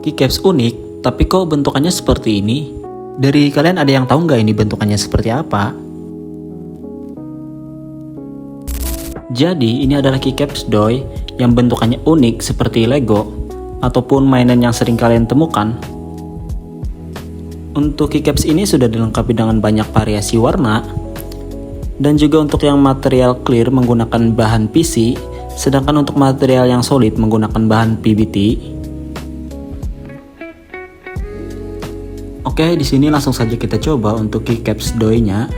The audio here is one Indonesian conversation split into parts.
Keycaps unik, tapi kok bentukannya seperti ini? Dari kalian ada yang tahu nggak ini bentukannya seperti apa? Jadi ini adalah keycaps doi yang bentukannya unik seperti Lego ataupun mainan yang sering kalian temukan. Untuk keycaps ini sudah dilengkapi dengan banyak variasi warna dan juga untuk yang material clear menggunakan bahan PC, sedangkan untuk material yang solid menggunakan bahan PBT. Oke, di sini langsung saja kita coba untuk keycaps doi-nya.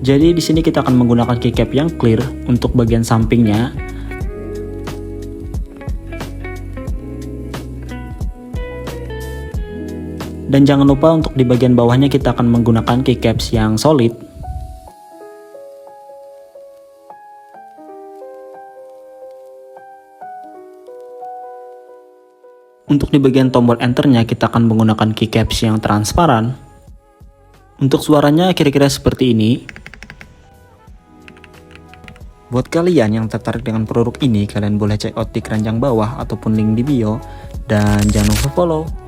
Jadi di sini kita akan menggunakan keycap yang clear untuk bagian sampingnya. Dan jangan lupa untuk di bagian bawahnya kita akan menggunakan keycaps yang solid. Untuk di bagian tombol enternya kita akan menggunakan keycaps yang transparan. Untuk suaranya kira-kira seperti ini. Buat kalian yang tertarik dengan produk ini, kalian boleh check out di keranjang bawah ataupun link di bio. Dan jangan lupa follow.